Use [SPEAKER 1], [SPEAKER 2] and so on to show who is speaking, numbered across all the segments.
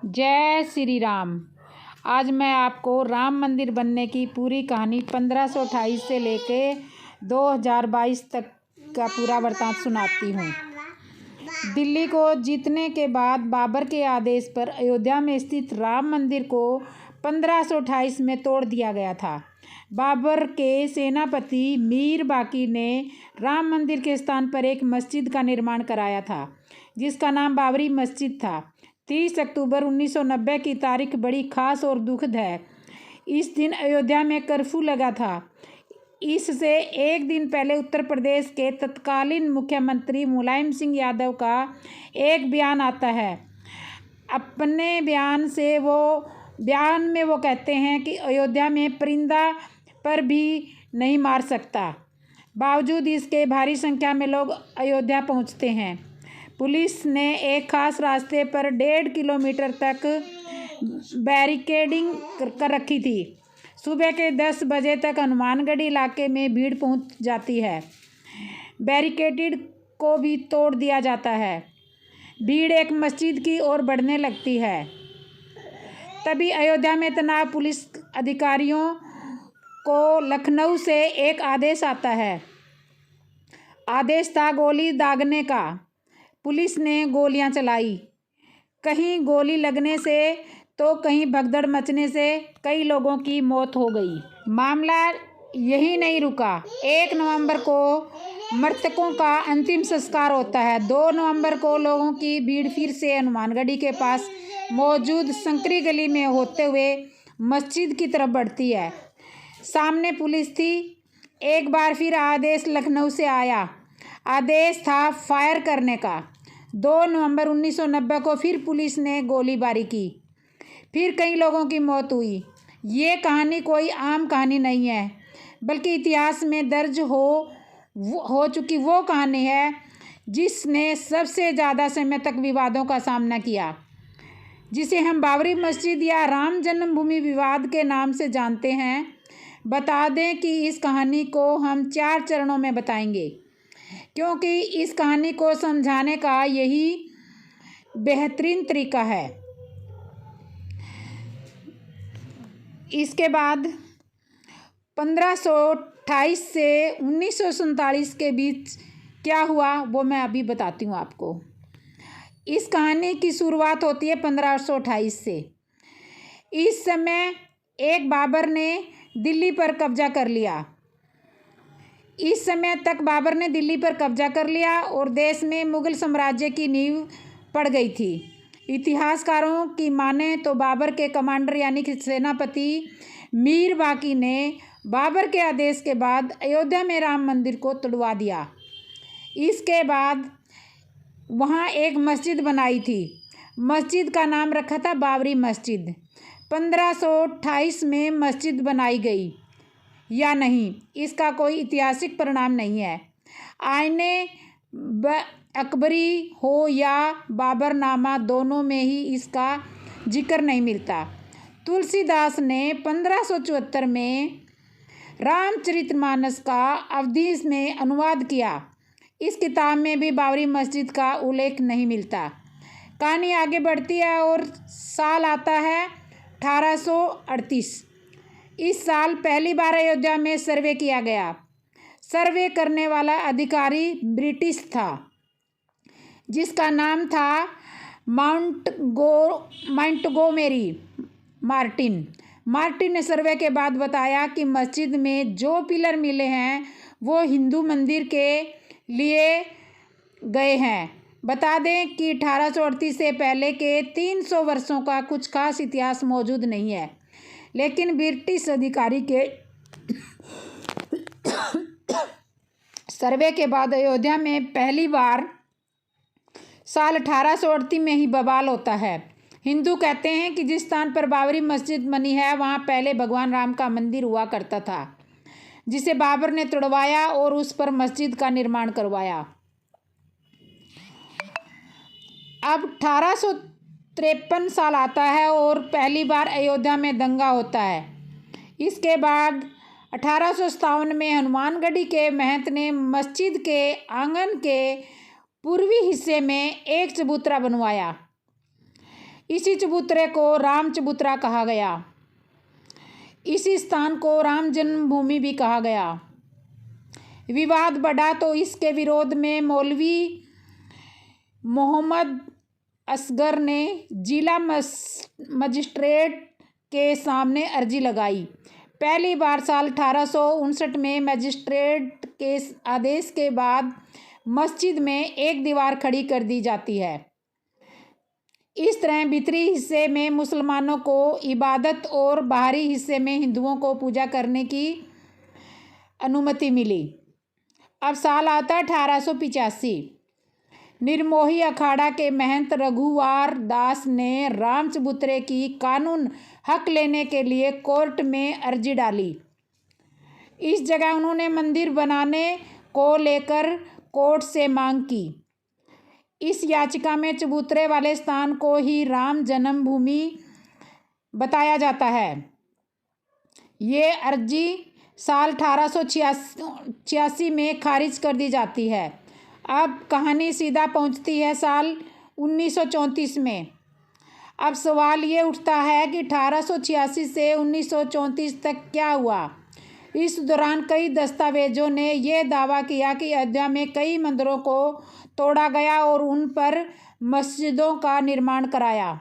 [SPEAKER 1] जय श्री राम। आज मैं आपको राम मंदिर बनने की पूरी कहानी 1528 से लेके 2022 तक का पूरा वृतांत सुनाती हूँ। दिल्ली को जीतने के बाद बाबर के आदेश पर अयोध्या में स्थित राम मंदिर को 1528 में तोड़ दिया गया था। बाबर के सेनापति मीर बाकी ने राम मंदिर के स्थान पर एक मस्जिद का निर्माण कराया था, जिसका नाम बाबरी मस्जिद था। 30 अक्टूबर 1990 की तारीख बड़ी खास और दुखद है। इस दिन अयोध्या में कर्फ्यू लगा था। इससे एक दिन पहले उत्तर प्रदेश के तत्कालीन मुख्यमंत्री मुलायम सिंह यादव का एक बयान आता है। अपने बयान में वो कहते हैं कि अयोध्या में परिंदा पर भी नहीं मार सकता। बावजूद इसके भारी संख्या में लोग अयोध्या पहुंचते हैं। पुलिस ने एक खास रास्ते पर 1.5 किलोमीटर तक बैरिकेडिंग कर रखी थी। सुबह के 10 बजे तक हनुमानगढ़ी इलाके में भीड़ पहुंच जाती है। बैरिकेडिंग को भी तोड़ दिया जाता है। भीड़ एक मस्जिद की ओर बढ़ने लगती है। तभी अयोध्या में तैनात पुलिस अधिकारियों को लखनऊ से एक आदेश आता है। आदेश था गोली दागने का। पुलिस ने गोलियां चलाई। कहीं गोली लगने से तो कहीं भगदड़ मचने से कई लोगों की मौत हो गई। मामला यही नहीं रुका। 1 नवंबर को मृतकों का अंतिम संस्कार होता है। 2 नवंबर को लोगों की भीड़ फिर से हनुमानगढ़ी के पास मौजूद संकरी गली में होते हुए मस्जिद की तरफ बढ़ती है। सामने पुलिस थी। एक बार फिर आदेश लखनऊ से आया। आदेश था फायर करने का। 2 नवंबर 1990 को फिर पुलिस ने गोलीबारी की। फिर कई लोगों की मौत हुई। ये कहानी कोई आम कहानी नहीं है, बल्कि इतिहास में दर्ज हो चुकी वो कहानी है जिसने सबसे ज़्यादा समय तक विवादों का सामना किया, जिसे हम बाबरी मस्जिद या राम जन्मभूमि विवाद के नाम से जानते हैं। बता दें कि इस कहानी को हम 4 चरणों में बताएंगे, क्योंकि इस कहानी को समझाने का यही बेहतरीन तरीका है। इसके बाद 1528 से 1947 के बीच क्या हुआ वो मैं अभी बताती हूँ आपको। इस कहानी की शुरुआत होती है 1528 से। इस समय एक बाबर ने दिल्ली पर कब्जा कर लिया। इस समय तक बाबर ने दिल्ली पर कब्जा कर लिया और देश में मुगल साम्राज्य की नींव पड़ गई थी। इतिहासकारों की माने तो बाबर के कमांडर यानी कि सेनापति मीर बाकी ने बाबर के आदेश के बाद अयोध्या में राम मंदिर को तुड़वा दिया। इसके बाद वहाँ एक मस्जिद बनाई थी। मस्जिद का नाम रखा था बाबरी मस्जिद। 1528 में मस्जिद बनाई गई या नहीं, इसका कोई ऐतिहासिक परिणाम नहीं है। आईने अकबरी हो या बाबरनामा, दोनों में ही इसका जिक्र नहीं मिलता। तुलसीदास ने 1574 में रामचरितमानस का अवधी में अनुवाद किया। इस किताब में भी बाबरी मस्जिद का उल्लेख नहीं मिलता। कहानी आगे बढ़ती है और साल आता है 1838। इस साल पहली बार अयोध्या में सर्वे किया गया। सर्वे करने वाला अधिकारी ब्रिटिश था, जिसका नाम था मॉन्टगोमेरी मार्टिन। मार्टिन ने सर्वे के बाद बताया कि मस्जिद में जो पिलर मिले हैं वो हिंदू मंदिर के लिए गए हैं। बता दें कि 1838 से पहले के 300 वर्षों का कुछ खास इतिहास मौजूद नहीं है, लेकिन ब्रिटिश अधिकारी के सर्वे के बाद अयोध्या में पहली बार साल 1838 में ही बवाल होता है। हिंदू कहते हैं कि जिस स्थान पर बाबरी मस्जिद बनी है वहाँ पहले भगवान राम का मंदिर हुआ करता था, जिसे बाबर ने तुड़वाया और उस पर मस्जिद का निर्माण करवाया। अब 1853 साल आता है और पहली बार अयोध्या में दंगा होता है। इसके बाद 1857 में हनुमानगढ़ी के महंत ने मस्जिद के आंगन के पूर्वी हिस्से में एक चबूतरा बनवाया। इसी चबूतरे को राम चबूतरा कहा गया। इसी स्थान को राम जन्मभूमि भी कहा गया। विवाद बढ़ा तो इसके विरोध में मौलवी मोहम्मद असगर ने जिला मजिस्ट्रेट के सामने अर्जी लगाई। पहली बार साल 1859 में मजिस्ट्रेट के आदेश के बाद मस्जिद में एक दीवार खड़ी कर दी जाती है। इस तरह भीतरी हिस्से में मुसलमानों को इबादत और बाहरी हिस्से में हिंदुओं को पूजा करने की अनुमति मिली। अब साल आता 1885। निर्मोही अखाड़ा के महंत रघुवार दास ने राम चबूतरे की कानून हक लेने के लिए कोर्ट में अर्जी डाली। इस जगह उन्होंने मंदिर बनाने को लेकर कोर्ट से मांग की। इस याचिका में चबूतरे वाले स्थान को ही राम जन्मभूमि बताया जाता है। ये अर्जी साल 1886 में खारिज कर दी जाती है। अब कहानी सीधा पहुंचती है साल 1934 में। अब सवाल ये उठता है कि 1886 से 1934 तक क्या हुआ। इस दौरान कई दस्तावेजों ने यह दावा किया कि अयोध्या में कई मंदिरों को तोड़ा गया और उन पर मस्जिदों का निर्माण कराया।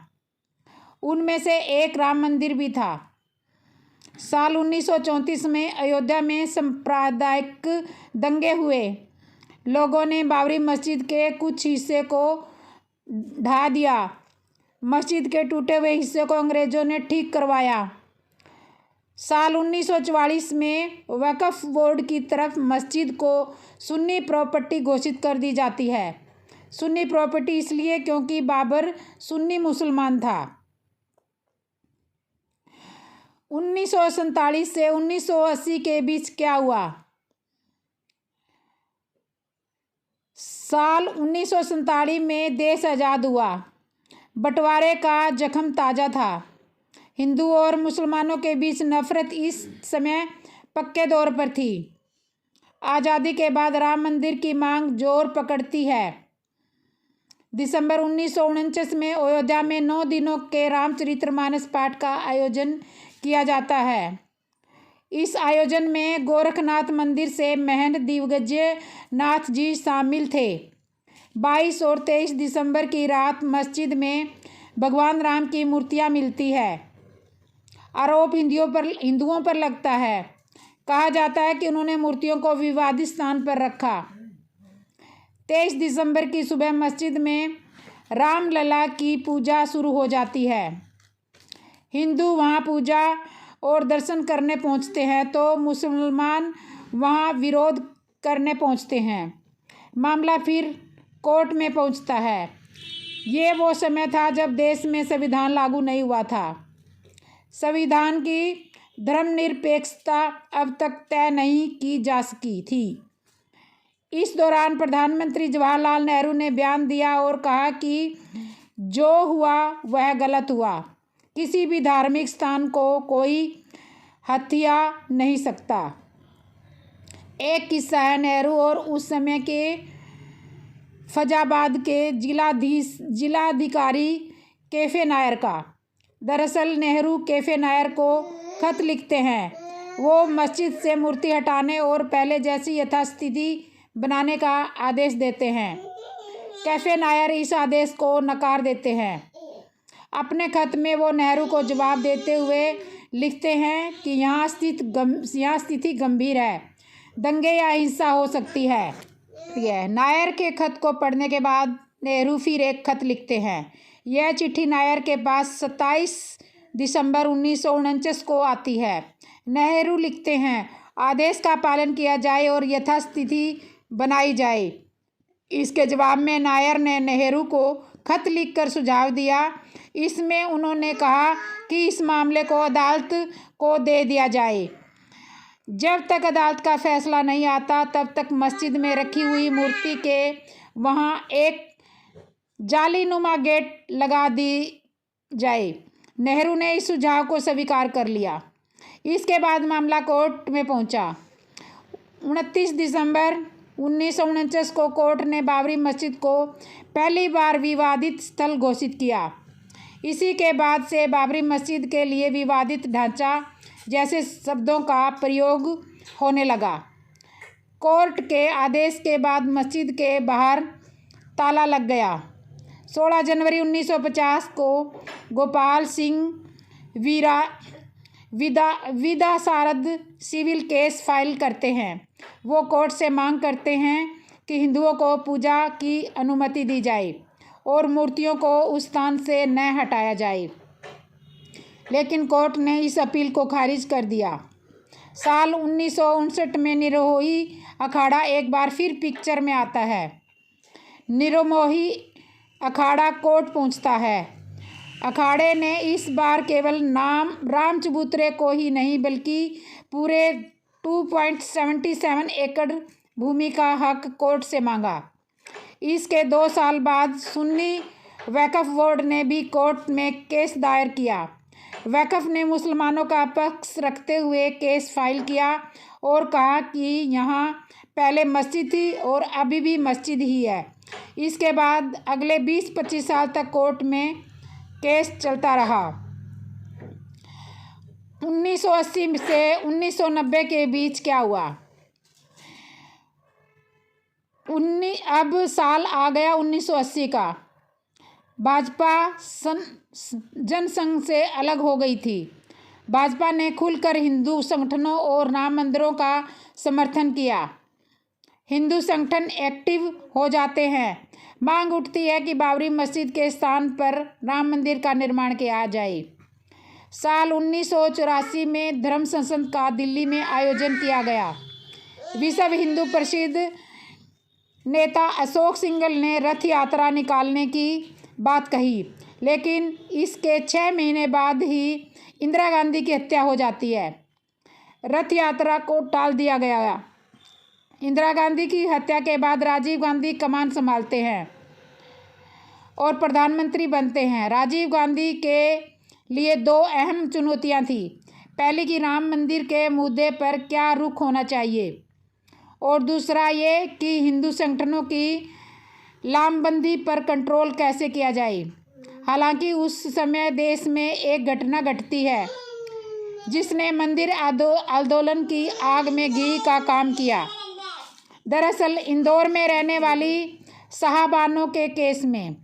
[SPEAKER 1] उनमें से एक राम मंदिर भी था। साल 1934 में अयोध्या में सांप्रदायिक दंगे हुए। लोगों ने बाबरी मस्जिद के कुछ हिस्से को ढा दिया। मस्जिद के टूटे हुए हिस्से को अंग्रेज़ों ने ठीक करवाया। साल 1944 में वक्फ बोर्ड की तरफ मस्जिद को सुन्नी प्रॉपर्टी घोषित कर दी जाती है। सुन्नी प्रॉपर्टी इसलिए क्योंकि बाबर सुन्नी मुसलमान था। 1947 से 1980 के बीच क्या हुआ। साल 1947 में देश आज़ाद हुआ। बंटवारे का जख्म ताज़ा था। हिंदुओं और मुसलमानों के बीच नफरत इस समय पक्के दौर पर थी। आज़ादी के बाद राम मंदिर की मांग जोर पकड़ती है। दिसंबर 1949 में अयोध्या में 9 दिनों के रामचरितमानस पाठ का आयोजन किया जाता है। इस आयोजन में गोरखनाथ मंदिर से महंत दिग्विजय नाथ जी शामिल थे। 22 और 23 दिसंबर की रात मस्जिद में भगवान राम की मूर्तियां मिलती है। आरोप हिंदुओं पर लगता है। कहा जाता है कि उन्होंने मूर्तियों को विवादित स्थान पर रखा। 23 दिसंबर की सुबह मस्जिद में रामलला की पूजा शुरू हो जाती है। हिंदू वहां पूजा और दर्शन करने पहुंचते हैं तो मुसलमान वहां विरोध करने पहुंचते हैं। मामला फिर कोर्ट में पहुंचता है। ये वो समय था जब देश में संविधान लागू नहीं हुआ था। संविधान की धर्मनिरपेक्षता अब तक तय नहीं की जा सकी थी। इस दौरान प्रधानमंत्री जवाहरलाल नेहरू ने बयान दिया और कहा कि जो हुआ वह गलत हुआ। किसी भी धार्मिक स्थान को कोई हथिया नहीं सकता। एक किस्सा है नेहरू और उस समय के फैजाबाद के जिलाधिकारी कैफे नायर का। दरअसल नेहरू कैफे नायर को खत लिखते हैं। वो मस्जिद से मूर्ति हटाने और पहले जैसी यथास्थिति बनाने का आदेश देते हैं। कैफे नायर इस आदेश को नकार देते हैं। अपने खत में वो नेहरू को जवाब देते हुए लिखते हैं कि यहाँ स्थिति गंभीर है। दंगे या हिंसा हो सकती है। यह नायर के खत को पढ़ने के बाद नेहरू फिर एक खत लिखते हैं। यह चिट्ठी नायर के पास 27 दिसंबर 1949 को आती है। नेहरू लिखते हैं, आदेश का पालन किया जाए और यथास्थिति बनाई जाए। इसके जवाब में नायर ने नेहरू को खत लिखकर सुझाव दिया। इसमें उन्होंने कहा कि इस मामले को अदालत को दे दिया जाए। जब तक अदालत का फैसला नहीं आता तब तक मस्जिद में रखी हुई मूर्ति के वहाँ एक जालीनुमा गेट लगा दी जाए। नेहरू ने इस सुझाव को स्वीकार कर लिया। इसके बाद मामला कोर्ट में पहुंचा। 29 दिसंबर 1949 को कोर्ट ने बाबरी मस्जिद को पहली बार विवादित स्थल घोषित किया। इसी के बाद से बाबरी मस्जिद के लिए विवादित ढांचा जैसे शब्दों का प्रयोग होने लगा। कोर्ट के आदेश के बाद मस्जिद के बाहर ताला लग गया। 16 जनवरी 1950 को Gopal Singh Visharad civil case file करते हैं। वो कोर्ट से मांग करते हैं कि हिंदुओं को पूजा की अनुमति दी जाए और मूर्तियों को उस स्थान से न हटाया जाए, लेकिन कोर्ट ने इस अपील को खारिज कर दिया। साल 1959 में निरोही अखाड़ा एक बार फिर पिक्चर में आता है। निरोमोही अखाड़ा कोर्ट पहुंचता है। अखाड़े ने इस बार केवल नाम राम चबूतरे को ही नहीं बल्कि पूरे 2.77 एकड़ भूमि का हक कोर्ट से मांगा। इसके 2 साल बाद सुन्नी वक्फ बोर्ड ने भी कोर्ट में केस दायर किया। वक्फ ने मुसलमानों का पक्ष रखते हुए केस फाइल किया और कहा कि यहाँ पहले मस्जिद थी और अभी भी मस्जिद ही है। इसके बाद अगले 20-25 साल तक कोर्ट में केस चलता रहा। 1980 से 1990 के बीच क्या हुआ? अब साल आ गया 1980 का। भाजपा जनसंघ से अलग हो गई थी। भाजपा ने खुलकर हिंदू संगठनों और राम मंदिरों का समर्थन किया। हिंदू संगठन एक्टिव हो जाते हैं। मांग उठती है कि बाबरी मस्जिद के स्थान पर राम मंदिर का निर्माण किया जाए। साल 1984 में धर्म संसद का दिल्ली में आयोजन किया गया। विश्व हिंदू परिषद नेता अशोक सिंघल ने रथ यात्रा निकालने की बात कही, लेकिन इसके 6 महीने बाद ही इंदिरा गांधी की हत्या हो जाती है। रथ यात्रा को टाल दिया गया। इंदिरा गांधी की हत्या के बाद राजीव गांधी कमान संभालते हैं और प्रधानमंत्री बनते हैं। राजीव गांधी के लिए 2 अहम चुनौतियां थी। पहली कि राम मंदिर के मुद्दे पर क्या रुख होना चाहिए और दूसरा ये कि हिंदू संगठनों की लामबंदी पर कंट्रोल कैसे किया जाए। हालांकि उस समय देश में एक घटना घटती है जिसने मंदिर आंदोलन की आग में घी का काम किया। दरअसल इंदौर में रहने वाली साहबानों के केस में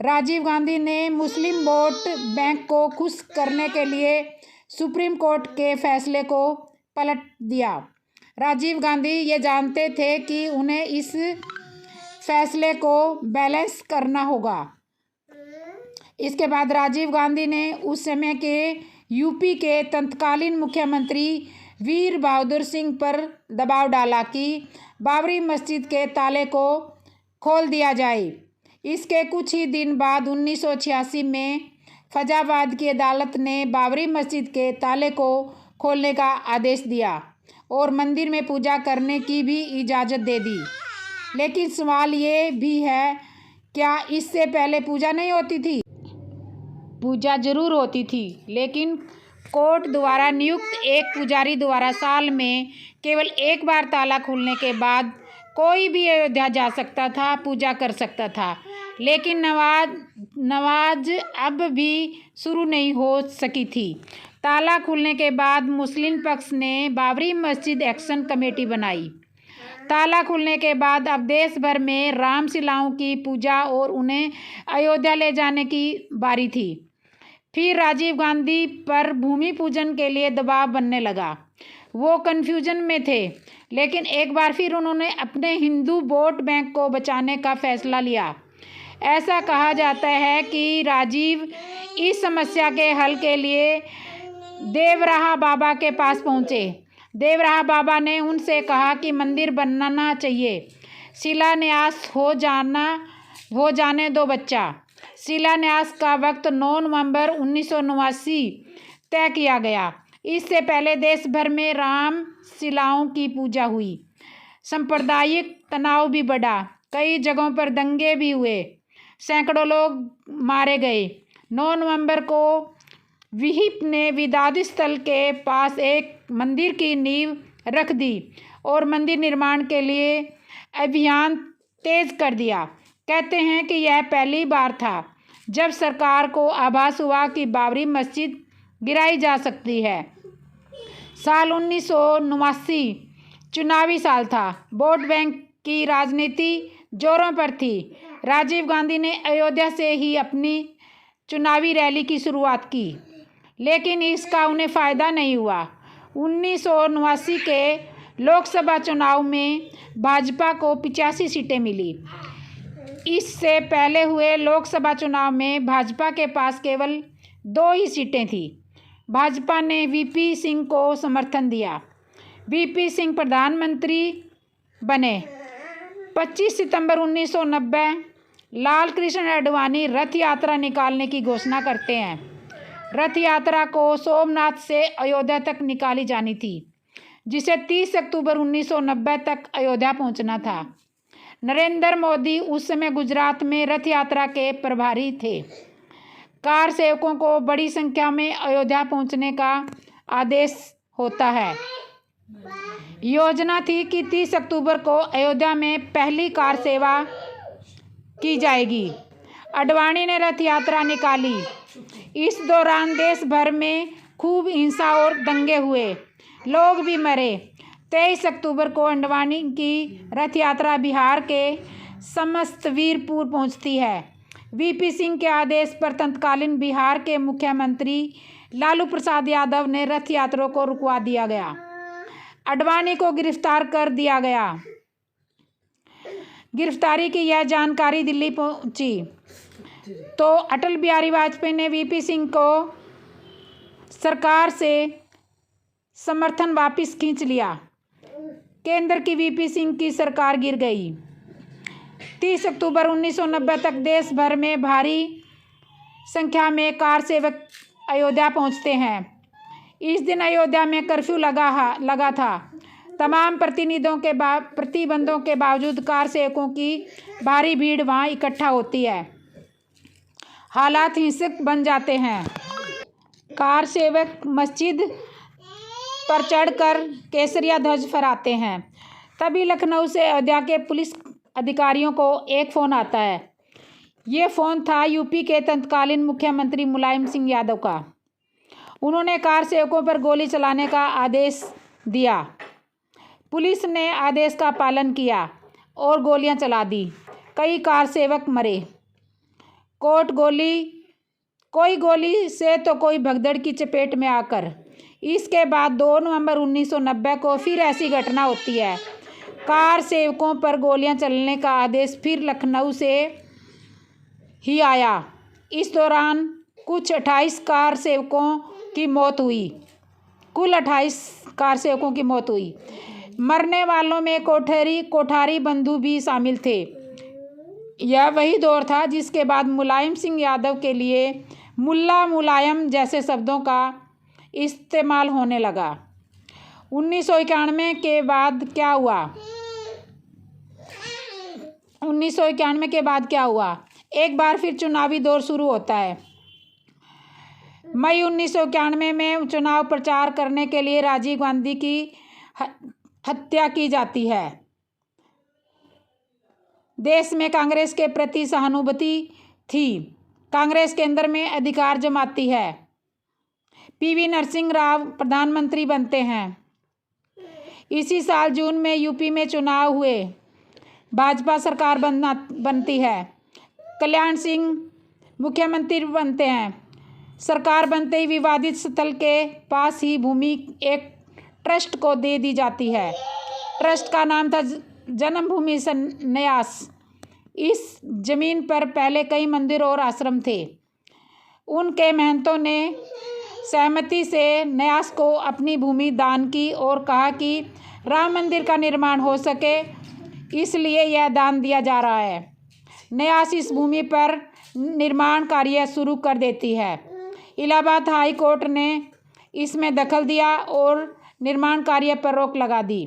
[SPEAKER 1] राजीव गांधी ने मुस्लिम वोट बैंक को खुश करने के लिए सुप्रीम कोर्ट के फैसले को पलट दिया। राजीव गांधी ये जानते थे कि उन्हें इस फैसले को बैलेंस करना होगा। इसके बाद राजीव गांधी ने उस समय के यूपी के तत्कालीन मुख्यमंत्री वीर बहादुर सिंह पर दबाव डाला कि बाबरी मस्जिद के ताले को खोल दिया जाए। इसके कुछ ही दिन बाद 1986 में फैजाबाद की अदालत ने बाबरी मस्जिद के ताले को खोलने का आदेश दिया और मंदिर में पूजा करने की भी इजाज़त दे दी। लेकिन सवाल ये भी है, क्या इससे पहले पूजा नहीं होती थी? पूजा जरूर होती थी, लेकिन कोर्ट द्वारा नियुक्त एक पुजारी द्वारा साल में केवल एक बार ताला खुलने के बाद कोई भी अयोध्या जा सकता था, पूजा कर सकता था। लेकिन नमाज अब भी शुरू नहीं हो सकी थी। ताला खुलने के बाद मुस्लिम पक्ष ने बाबरी मस्जिद एक्शन कमेटी बनाई। ताला खुलने के बाद अब देश भर में रामशिलाओं की पूजा और उन्हें अयोध्या ले जाने की बारी थी। फिर राजीव गांधी पर भूमि पूजन के लिए दबाव बनने लगा। वो कन्फ्यूजन में थे, लेकिन एक बार फिर उन्होंने अपने हिंदू वोट बैंक को बचाने का फैसला लिया। ऐसा कहा जाता है कि राजीव इस समस्या के हल के लिए देवराहा बाबा के पास पहुँचे। देवराहा बाबा ने उनसे कहा कि मंदिर बनना चाहिए, शिलान्यास हो जाने दो बच्चा। शिलान्यास का वक्त 9 नवंबर 1989 तय किया गया। इससे पहले देश भर में राम शिलाओं की पूजा हुई। सांप्रदायिक तनाव भी बढ़ा, कई जगहों पर दंगे भी हुए, सैकड़ों लोग मारे गए। 9 नवंबर को विहिप ने विवादित स्थल के पास एक मंदिर की नींव रख दी और मंदिर निर्माण के लिए अभियान तेज कर दिया। कहते हैं कि यह पहली बार था जब सरकार को आभास हुआ कि बाबरी मस्जिद गिराई जा सकती है। साल 1989 चुनावी साल था। वोट बैंक की राजनीति जोरों पर थी। राजीव गांधी ने अयोध्या से ही अपनी चुनावी रैली की शुरुआत की, लेकिन इसका उन्हें फ़ायदा नहीं हुआ। 1989 के लोकसभा चुनाव में भाजपा को 85 सीटें मिली। इससे पहले हुए लोकसभा चुनाव में भाजपा के पास केवल 2 ही सीटें थीं। भाजपा ने वीपी सिंह को समर्थन दिया। वीपी सिंह प्रधानमंत्री बने। 25 सितंबर 1990 लाल कृष्ण आडवाणी रथ यात्रा निकालने की घोषणा करते हैं। रथ यात्रा को सोमनाथ से अयोध्या तक निकाली जानी थी, जिसे 30 अक्टूबर 1990 तक अयोध्या पहुंचना था। नरेंद्र मोदी उस समय गुजरात में रथ यात्रा के प्रभारी थे। कार सेवकों को बड़ी संख्या में अयोध्या पहुंचने का आदेश होता है। योजना थी कि 30 अक्टूबर को अयोध्या में पहली कार सेवा की जाएगी। आडवाणी ने रथ यात्रा निकाली। इस दौरान देश भर में खूब हिंसा और दंगे हुए, लोग भी मरे। 23 अक्टूबर को आडवाणी की रथ यात्रा बिहार के समस्तीपुर पहुंचती है। वीपी सिंह के आदेश पर तत्कालीन बिहार के मुख्यमंत्री लालू प्रसाद यादव ने रथ यात्रा को रुकवा दिया गया। आडवाणी को गिरफ्तार कर दिया गया। गिरफ्तारी की यह जानकारी दिल्ली पहुंची तो अटल बिहारी वाजपेयी ने वीपी सिंह को सरकार से समर्थन वापस खींच लिया। केंद्र की वीपी सिंह की सरकार गिर गई। 30 अक्टूबर 1990 तक देश भर में भारी संख्या में कार सेवक अयोध्या पहुंचते हैं। इस दिन अयोध्या में कर्फ्यू लगा था। तमाम प्रतिबंधों के बावजूद कार सेवकों की भारी भीड़ वहां इकट्ठा होती है। हालात हिंसक बन जाते हैं। कार सेवक मस्जिद पर चढ़कर केसरिया ध्वज फहराते हैं। तभी लखनऊ से अयोध्या के पुलिस अधिकारियों को एक फ़ोन आता है। ये फ़ोन था यूपी के तत्कालीन मुख्यमंत्री मुलायम सिंह यादव का। उन्होंने कार सेवकों पर गोली चलाने का आदेश दिया। पुलिस ने आदेश का पालन किया और गोलियां चला दी। कई कार सेवक मरे। कोई गोली से तो कोई भगदड़ की चपेट में आकर। इसके बाद 2 नवंबर 1990 को फिर ऐसी घटना होती है। कार सेवकों पर गोलियां चलने का आदेश फिर लखनऊ से ही आया। इस दौरान कुछ 28 कार सेवकों की मौत हुई। कुल 28 कार सेवकों की मौत हुई। मरने वालों में कोठारी बंधु भी शामिल थे। यह वही दौर था जिसके बाद मुलायम सिंह यादव के लिए मुल्ला मुलायम जैसे शब्दों का इस्तेमाल होने लगा। 1991 के बाद क्या हुआ? 1991 के बाद क्या हुआ? एक बार फिर चुनावी दौर शुरू होता है। मई 1991 में चुनाव प्रचार करने के लिए राजीव गांधी की हत्या की जाती है। देश में कांग्रेस के प्रति सहानुभूति थी। कांग्रेस केंद्र में अधिकार जमाती है। पीवी नरसिंह राव प्रधानमंत्री बनते हैं। इसी साल जून में यूपी में चुनाव हुए। भाजपा सरकार बनती है। कल्याण सिंह मुख्यमंत्री बनते हैं। सरकार बनते ही विवादित स्थल के पास ही भूमि एक ट्रस्ट को दे दी जाती है। ट्रस्ट का नाम था जन्मभूमि न्यास। इस जमीन पर पहले कई मंदिर और आश्रम थे। उनके महंतों ने सहमति से न्यास को अपनी भूमि दान की और कहा कि राम मंदिर का निर्माण हो सके, इसलिए यह दान दिया जा रहा है। न्यास इस भूमि पर निर्माण कार्य शुरू कर देती है। इलाहाबाद हाई कोर्ट ने इसमें दखल दिया और निर्माण कार्य पर रोक लगा दी।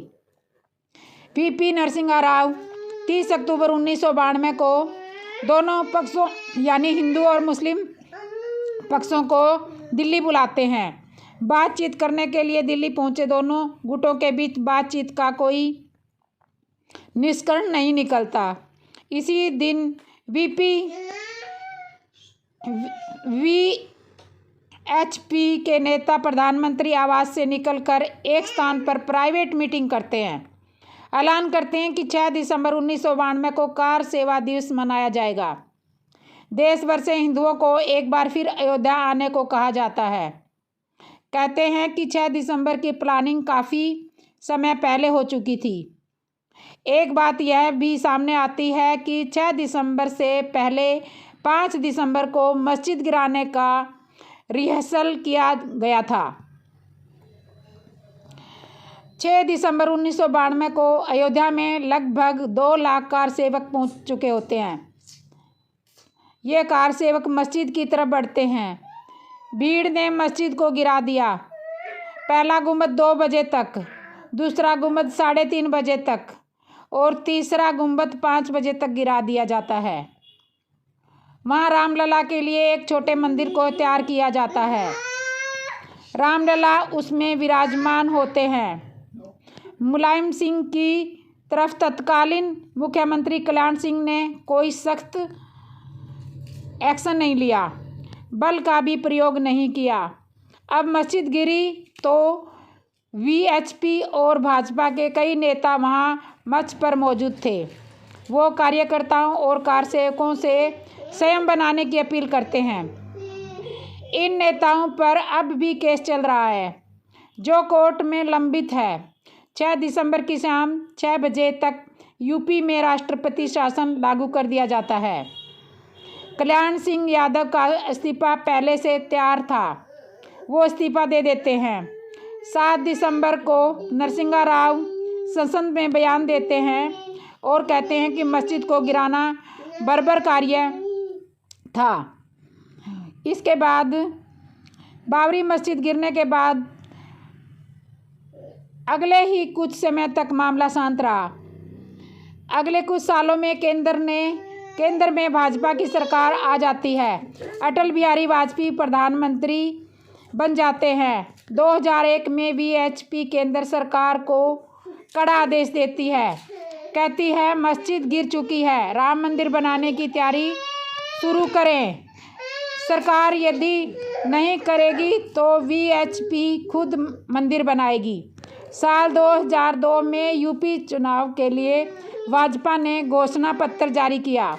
[SPEAKER 1] पीपी नरसिंह राव 30 अक्टूबर 1992 को दोनों पक्षों यानी हिंदू और मुस्लिम पक्षों को दिल्ली बुलाते हैं। बातचीत करने के लिए दिल्ली पहुंचे दोनों गुटों के बीच बातचीत का कोई निष्कर्ष नहीं निकलता। इसी दिन वीपी वीएचपी के नेता प्रधानमंत्री आवास से निकलकर एक स्थान पर प्राइवेट मीटिंग करते हैं। ऐलान करते हैं कि 6 दिसंबर 1992 को कार सेवा दिवस मनाया जाएगा। देश भर से हिंदुओं को एक बार फिर अयोध्या आने को कहा जाता है। कहते हैं कि 6 दिसंबर की प्लानिंग काफ़ी समय पहले हो चुकी थी। एक बात यह भी सामने आती है कि 6 दिसंबर से पहले 5 दिसंबर को मस्जिद गिराने का रिहर्सल किया गया था। 6 दिसंबर 1992 को अयोध्या में लगभग 2 लाख कार सेवक पहुंच चुके होते हैं। ये कार सेवक मस्जिद की तरफ बढ़ते हैं। भीड़ ने मस्जिद को गिरा दिया। पहला गुंबद 2 बजे तक, दूसरा गुंबद 3:30 बजे तक और तीसरा गुंबद 5 बजे तक गिरा दिया जाता है। वहाँ रामलला के लिए एक छोटे मंदिर को तैयार किया जाता है। रामलला उसमें विराजमान होते हैं। मुलायम सिंह की तरफ तत्कालीन मुख्यमंत्री कल्याण सिंह ने कोई सख्त एक्शन नहीं लिया, बल का भी प्रयोग नहीं किया। अब मस्जिद गिरी तो वीएचपी और भाजपा के कई नेता वहां मंच पर मौजूद थे। वो कार्यकर्ताओं और कारसेवकों से संयम बनाने की अपील करते हैं। इन नेताओं पर अब भी केस चल रहा है जो कोर्ट में लंबित है। 6 दिसंबर की शाम 6 बजे तक यूपी में राष्ट्रपति शासन लागू कर दिया जाता है। कल्याण सिंह यादव का इस्तीफा पहले से तैयार था, वो इस्तीफा दे देते हैं। 7 दिसंबर को नरसिंहा राव संसद में बयान देते हैं और कहते हैं कि मस्जिद को गिराना बर्बर कार्य था। इसके बाद बाबरी मस्जिद गिरने के बाद अगले ही कुछ समय तक मामला शांत रहा। अगले कुछ सालों में केंद्र में भाजपा की सरकार आ जाती है। अटल बिहारी वाजपेयी प्रधानमंत्री बन जाते हैं। 2001 में वीएचपी केंद्र सरकार को कड़ा आदेश देती है, कहती है मस्जिद गिर चुकी है, राम मंदिर बनाने की तैयारी शुरू करें। सरकार यदि नहीं करेगी तो वीएचपी खुद मंदिर बनाएगी। साल 2002 में यूपी चुनाव के लिए भाजपा ने घोषणा पत्र जारी किया।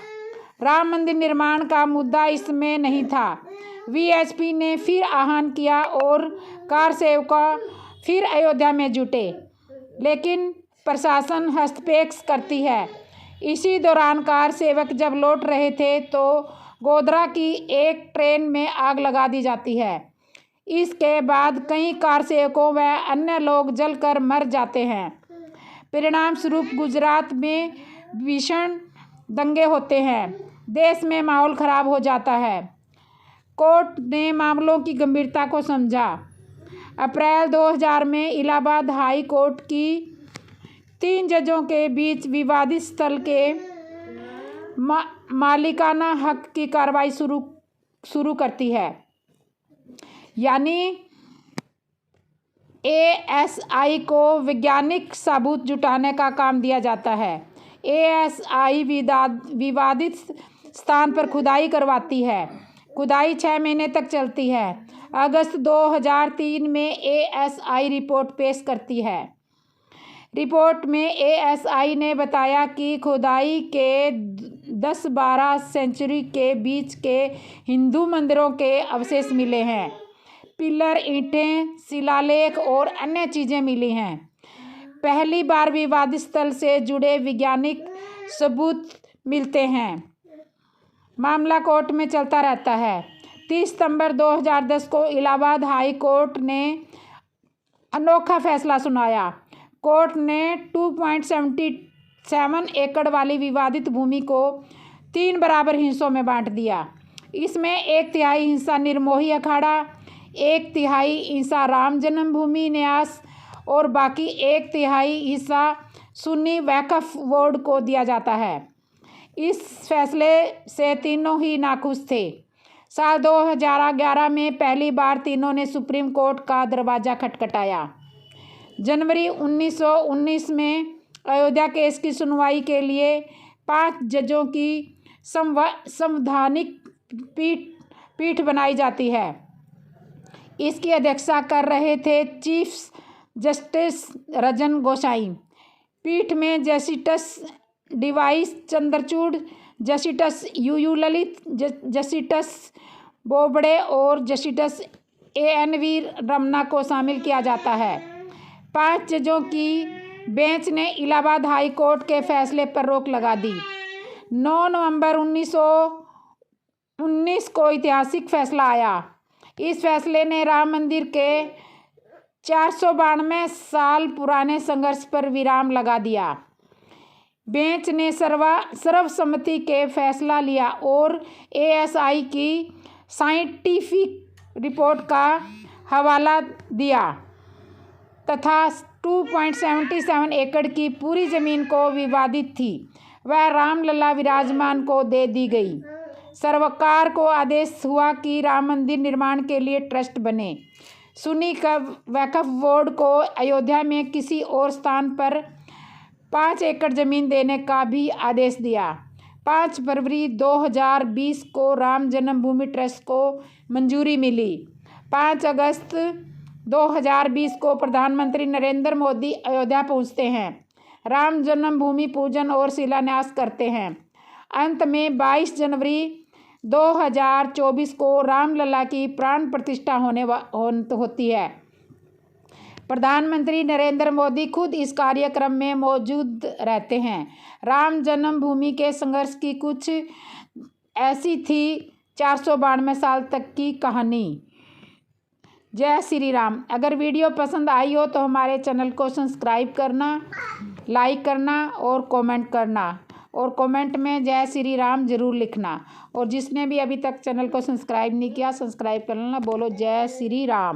[SPEAKER 1] राम मंदिर निर्माण का मुद्दा इसमें नहीं था। वीएचपी ने फिर आह्वान किया और कारसेवक फिर अयोध्या में जुटे, लेकिन प्रशासन हस्तक्षेप करती है। इसी दौरान कारसेवक जब लौट रहे थे तो गोधरा की एक ट्रेन में आग लगा दी जाती है। इसके बाद कई कारसेवकों व अन्य लोग जलकर मर जाते हैं। परिणाम स्वरूप गुजरात में भीषण दंगे होते हैं। देश में माहौल खराब हो जाता है। कोर्ट ने मामलों की गंभीरता को समझा। अप्रैल 2000 में इलाहाबाद हाई कोर्ट की 3 जजों के बीच विवादित स्थल के मालिकाना हक की कार्रवाई शुरू करती है। यानी एएसआई को वैज्ञानिक सबूत जुटाने का काम दिया जाता है। एएसआई विवादित स्थान पर खुदाई करवाती है। खुदाई 6 महीने तक चलती है। अगस्त 2003 में एएसआई रिपोर्ट पेश करती है। रिपोर्ट में एएसआई ने बताया कि खुदाई के 10-12 सेंचुरी के बीच के हिंदू मंदिरों के अवशेष मिले हैं। पिलर, ईंटें, शिलालेख और अन्य चीज़ें मिली हैं। पहली बार विवादित स्थल से जुड़े वैज्ञानिक सबूत मिलते हैं। मामला कोर्ट में चलता रहता है। 30 सितंबर 2010 को इलाहाबाद हाई कोर्ट ने अनोखा फैसला सुनाया। कोर्ट ने 2.77 एकड़ वाली विवादित भूमि को 3 बराबर हिस्सों में बांट दिया। इसमें 1/3 हिस्सा निर्मोही अखाड़ा, 1/3 हिस्सा राम जन्मभूमि न्यास और बाकी 1/3 हिस्सा सुन्नी वक्फ बोर्ड को दिया जाता है। इस फैसले से तीनों ही नाखुश थे। साल 2011 में पहली बार तीनों ने सुप्रीम कोर्ट का दरवाज़ा खटखटाया। जनवरी 1919 में अयोध्या केस की सुनवाई के लिए 5 जजों की संवैधानिक पीठ पीठ बनाई जाती है। इसकी अध्यक्षता कर रहे थे चीफ जस्टिस रंजन गोसाई। पीठ में justice DY Chandrachud, justice U Lalit, justice Bobde और जस्टिस एएनवी रमन्ना को शामिल किया जाता है। 5 जजों की बेंच ने इलाहाबाद हाई कोर्ट के फैसले पर रोक लगा दी। 9 नवंबर 1919 को ऐतिहासिक फैसला आया। इस फैसले ने राम मंदिर के 492 साल पुराने संघर्ष पर विराम लगा दिया। बेंच ने सर्वसम्मति के फैसला लिया और एएसआई की साइंटिफिक रिपोर्ट का हवाला दिया तथा 2.77 एकड़ की पूरी जमीन को विवादित थी वह रामलला विराजमान को दे दी गई। सरकार को आदेश हुआ कि राम मंदिर निर्माण के लिए ट्रस्ट बने। सुन्नी वक्फ बोर्ड को अयोध्या में किसी और स्थान पर 5 एकड़ जमीन देने का भी आदेश दिया। 5 फरवरी 2020 को राम जन्मभूमि ट्रस्ट को मंजूरी मिली। 5 अगस्त 2020 को प्रधानमंत्री नरेंद्र मोदी अयोध्या पहुंचते हैं, राम जन्मभूमि पूजन और शिलान्यास करते हैं। अंत में 22 जनवरी 2024 को रामलला की प्राण प्रतिष्ठा होती है। प्रधानमंत्री नरेंद्र मोदी खुद इस कार्यक्रम में मौजूद रहते हैं। राम जन्मभूमि के संघर्ष की कुछ ऐसी थी 492 साल तक की कहानी। जय श्री राम। अगर वीडियो पसंद आई हो तो हमारे चैनल को सब्सक्राइब करना, लाइक करना और कमेंट करना और कमेंट में जय श्री राम ज़रूर लिखना। और जिसने भी अभी तक चैनल को सब्सक्राइब नहीं किया सब्सक्राइब कर लेना। बोलो जय श्री राम।